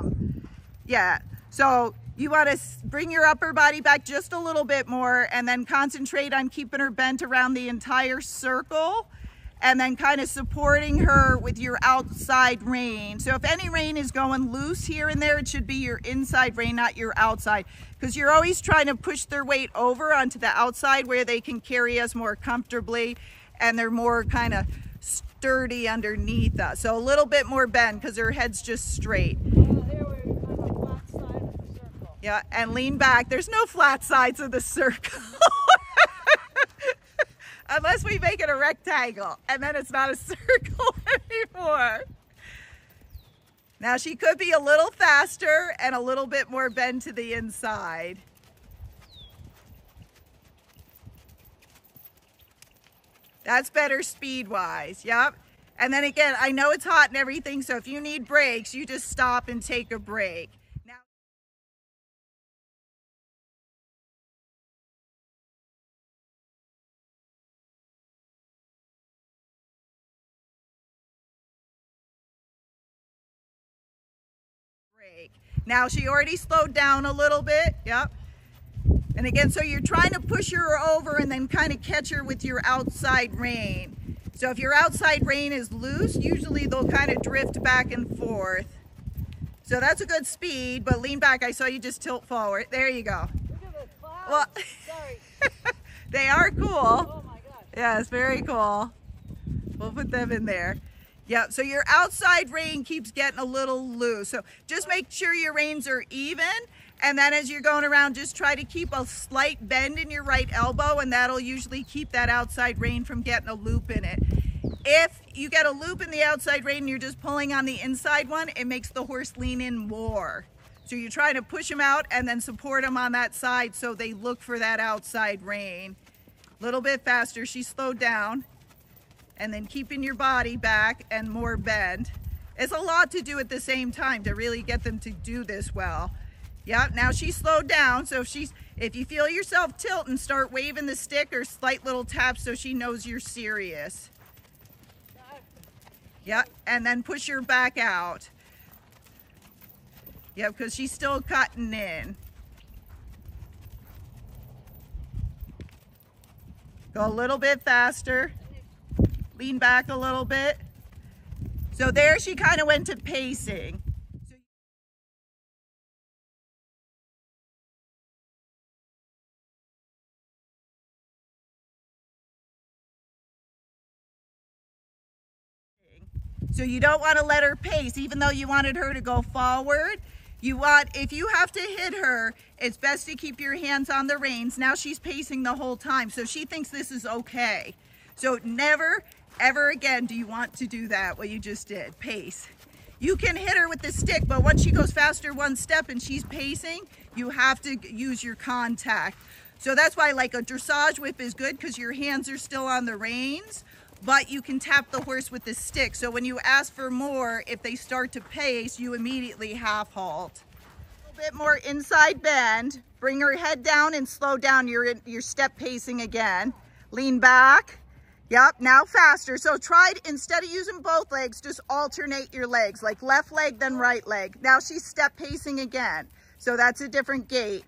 bottom. Yeah, so you want to bring your upper body back just a little bit more and then concentrate on keeping her bent around the entire circle and then kind of supporting her with your outside rein. So if any rein is going loose here and there, it should be your inside rein, not your outside, because you're always trying to push their weight over onto the outside where they can carry us more comfortably and they're more kind of sturdy underneath us. So a little bit more bend because her head's just straight. Yeah, and lean back. There's no flat sides of the circle. Unless we make it a rectangle, and then it's not a circle anymore. Now she could be a little faster and a little bit more bend to the inside. That's better speed-wise, yep. And then again, I know it's hot and everything, so if you need breaks, you just stop and take a break. Now she already slowed down a little bit, yep. And again, so you're trying to push her over and then kind of catch her with your outside rein. So if your outside rein is loose, usually they'll kind of drift back and forth. So that's a good speed, but lean back. I saw you just tilt forward. There you go. Look at the clouds. Well, sorry. They are cool. Oh my gosh. Yes, very cool. We'll put them in there. Yeah, so your outside rein keeps getting a little loose. So just make sure your reins are even. And then as you're going around, just try to keep a slight bend in your right elbow, and that'll usually keep that outside rein from getting a loop in it. If you get a loop in the outside rein and you're just pulling on the inside one, it makes the horse lean in more. So you're trying to push them out and then support them on that side so they look for that outside rein. A little bit faster. She slowed down. And then keeping your body back and more bend. It's a lot to do at the same time to really get them to do this well. Yeah, now she slowed down, so if you feel yourself tilt and start waving the stick or slight little taps so she knows you're serious. Yeah, and then push her back out. Yeah, because she's still cutting in. Go a little bit faster. Lean back a little bit. So there she kind of went to pacing. So you don't want to let her pace, even though you wanted her to go forward. If you have to hit her, it's best to keep your hands on the reins. Now she's pacing the whole time, so she thinks this is okay. So never, ever again do you want to do that, what you just did, pace. You can hit her with the stick, but once she goes faster one step and she's pacing, you have to use your contact. So that's why like a dressage whip is good because your hands are still on the reins, but you can tap the horse with the stick. So when you ask for more, if they start to pace, you immediately half halt. A little bit more inside bend, bring her head down and slow down your step pacing again. Lean back. Yep, now faster. So try, instead of using both legs, just alternate your legs, like left leg, then right leg. Now she's step pacing again. So that's a different gait.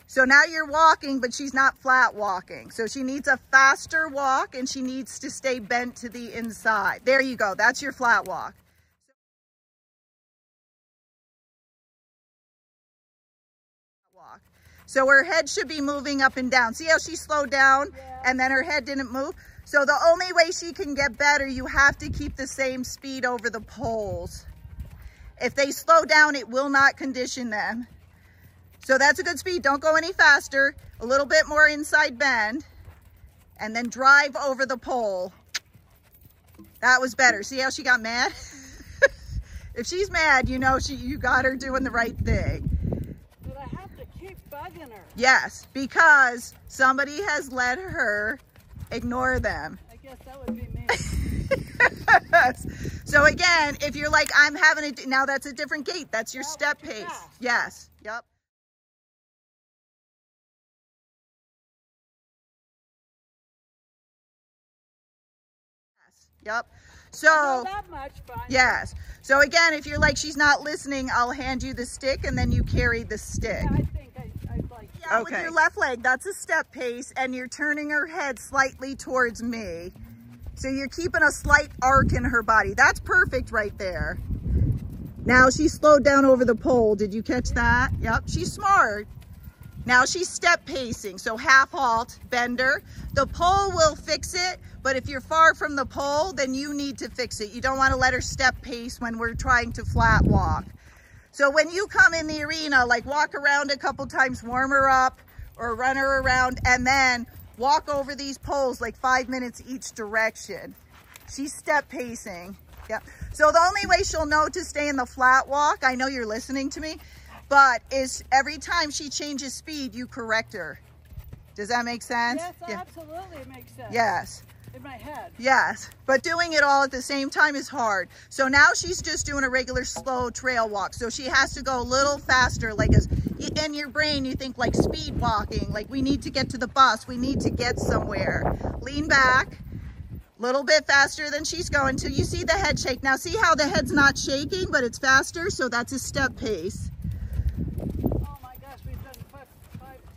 So now you're walking, but she's not flat walking. So she needs a faster walk and she needs to stay bent to the inside. There you go, that's your flat walk. So her head should be moving up and down. See how she slowed down and then her head didn't move? So the only way she can get better, you have to keep the same speed over the poles. If they slow down, it will not condition them. So that's a good speed. Don't go any faster. A little bit more inside bend and then drive over the pole. That was better. See how she got mad? If she's mad, you know you got her doing the right thing. Bugging her. Yes, because somebody has let her ignore them. I guess that would be me. Yes. So again, if you're like, I'm having a, now that's a different gait. That's your step pace. Fast. Yes. Yep. Yep. Not So, that much, but yes. So again, if you're like, she's not listening, I'll hand you the stick and then you carry the stick. yeah, I think I'd like. Yeah, okay. With your left leg, that's a step pace, and you're turning her head slightly towards me. So you're keeping a slight arc in her body. That's perfect right there. Now she slowed down over the pole. Did you catch that? Yep, she's smart. Now she's step pacing, so half halt, bender. The pole will fix it, but if you're far from the pole, then you need to fix it. You don't want to let her step pace when we're trying to flat walk. So when you come in the arena, like walk around a couple times, warm her up or run her around, and then walk over these poles like 5 minutes each direction. She's step pacing. Yep. So the only way she'll know to stay in the flat walk, I know you're listening to me, but is every time she changes speed, you correct her. Does that make sense? Yes, Yeah. absolutely, it makes sense. Yes. In my head. Yes, but doing it all at the same time is hard. So now she's just doing a regular slow trail walk. So she has to go a little faster, like as in your brain, you think like speed walking, like we need to get to the bus, we need to get somewhere. Lean back, a little bit faster than she's going to. You see the head shake. Now see how the head's not shaking, but it's faster, so that's a step pace. Oh my gosh, we've done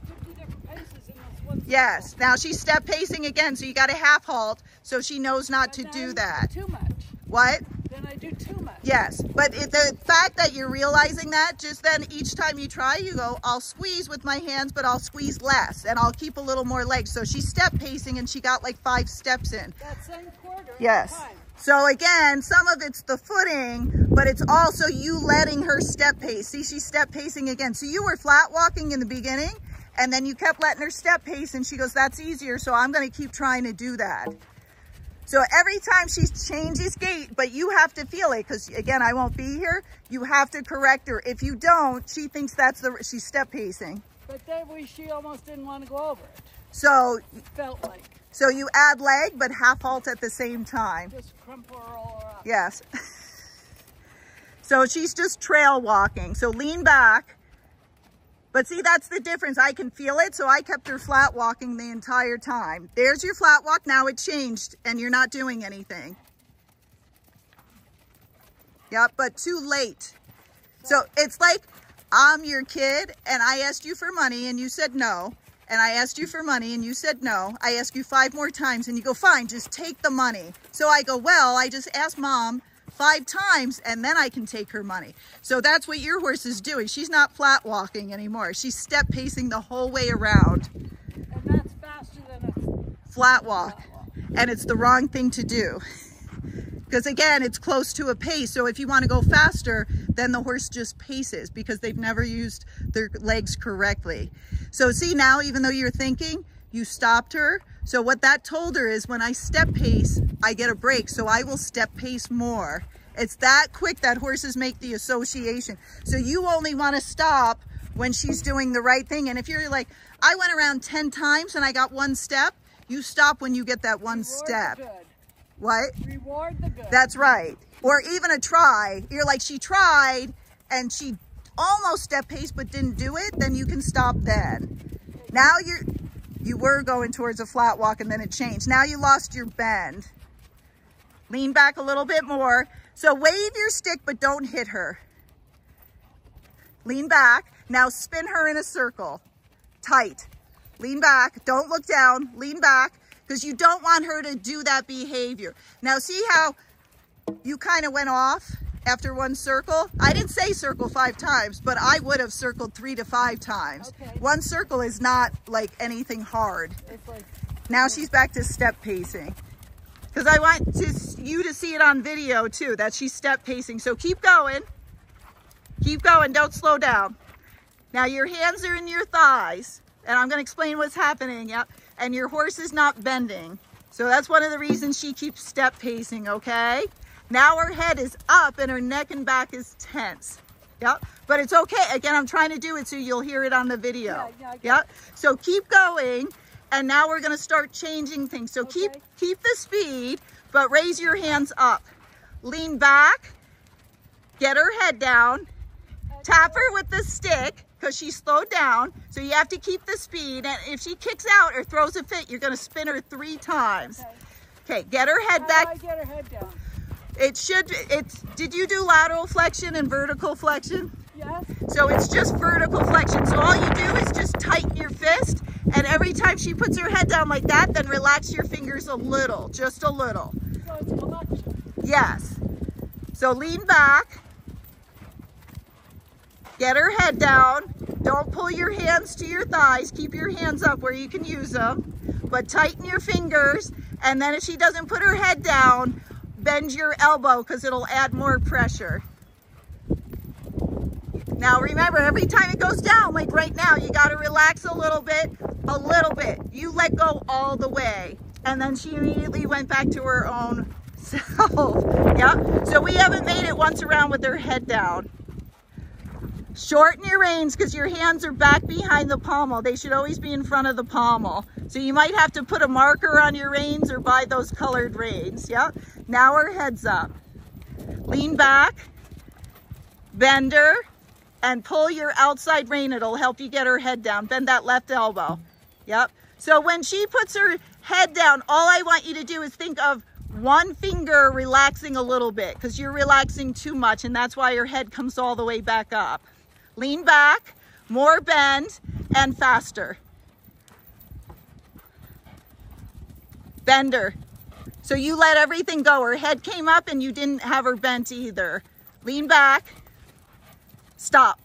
50 different paces in this one. Yes, now she's step pacing again, so you got a half halt, so she knows not to do that. Too much. What? Then I do too much. Yes, but the fact that you're realizing that, just then each time you try, you go, I'll squeeze with my hands, but I'll squeeze less, and I'll keep a little more legs. So she's step pacing, and she got like 5 steps in. That same quarter. Yes. So again, some of it's the footing, but it's also you letting her step pace. See, she's step pacing again. So you were flat walking in the beginning, and then you kept letting her step pace, and she goes, that's easier, so I'm going to keep trying to do that. So every time she changes gait, but you have to feel it, because again, I won't be here, you have to correct her. If you don't, she thinks she's step pacing. But then she almost didn't want to go over it. So, It felt like. so you add leg, but half halt at the same time. Just crumple or roll her up. Yes. So she's just trail walking. So lean back. But see, that's the difference. I can feel it, so I kept her flat walking the entire time. There's your flat walk. Now it changed, and you're not doing anything. Yep, but too late. So it's like I'm your kid, and I asked you for money, and you said no. And I asked you for money, and you said no. I ask you 5 more times, and you go, fine, just take the money. So I go, well, I just asked Mom 5 times, and then I can take her money. So that's what your horse is doing. She's not flat walking anymore. She's step pacing the whole way around. And that's faster than a Flat walk. And it's the wrong thing to do. Because again, it's close to a pace. So if you want to go faster, then the horse just paces because they've never used their legs correctly. So see now, even though you're thinking, you stopped her. So what that told her is when I step pace, I get a break. So I will step pace more. It's that quick that horses make the association. So you only want to stop when she's doing the right thing. And if you're like, I went around 10 times and I got 1 step, you stop when you get that 1 step. What? Reward the good. That's right. Or even a try. You're like, she tried and she almost step pace but didn't do it, then you can stop then. Now you were going towards a flat walk and then it changed. Now you lost your bend. Lean back a little bit more. So wave your stick but don't hit her. Lean back. Now spin her in a circle. Tight. Lean back. Don't look down. Lean back. Because you don't want her to do that behavior. Now see how you kind of went off after 1 circle? I didn't say circle 5 times, but I would have circled 3 to 5 times. Okay. 1 circle is not like anything hard. It's like, Now she's back to step pacing. Because I want you to see it on video too, that she's step pacing. So keep going. Keep going, don't slow down. Now your hands are in your thighs, and I'm gonna explain what's happening. Yep. And your horse is not bending. So that's one of the reasons she keeps step pacing, okay? Now her head is up and her neck and back is tense. Yep, but it's okay. Again, I'm trying to do it so you'll hear it on the video. Yep, so keep going. And now we're gonna start changing things. So keep the speed, but raise your hands up. Lean back, get her head down, tap her with the stick, because she slowed down, so you have to keep the speed, and if she kicks out or throws a fit, you're going to spin her 3 times. Okay, get her head How back. do I get her head down? Did you do lateral flexion and vertical flexion? Yes. So it's just vertical flexion. So all you do is just tighten your fist, and every time she puts her head down like that, then relax your fingers a little, just a little. So it's flexion. Yes. So lean back. Get her head down. Don't pull your hands to your thighs. Keep your hands up where you can use them. But tighten your fingers. And then if she doesn't put her head down, bend your elbow because it'll add more pressure. Now remember, every time it goes down, like right now, you got to relax a little bit, a little bit. You let go all the way. And then she immediately went back to her own self. Yeah. So we haven't made it once around with her head down. Shorten your reins because your hands are back behind the pommel. They should always be in front of the pommel. So you might have to put a marker on your reins or buy those colored reins. Yeah. Now her head's up. Lean back, bend her, and pull your outside rein. It'll help you get her head down. Bend that left elbow. Yep. So when she puts her head down, all I want you to do is think of one finger relaxing a little bit because you're relaxing too much, and that's why your head comes all the way back up. Lean back, more bend, and faster. Bend her. So you let everything go. Her head came up and you didn't have her bent either. Lean back. Stop.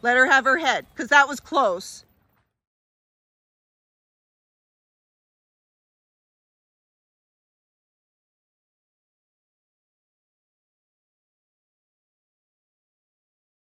Let her have her head because that was close.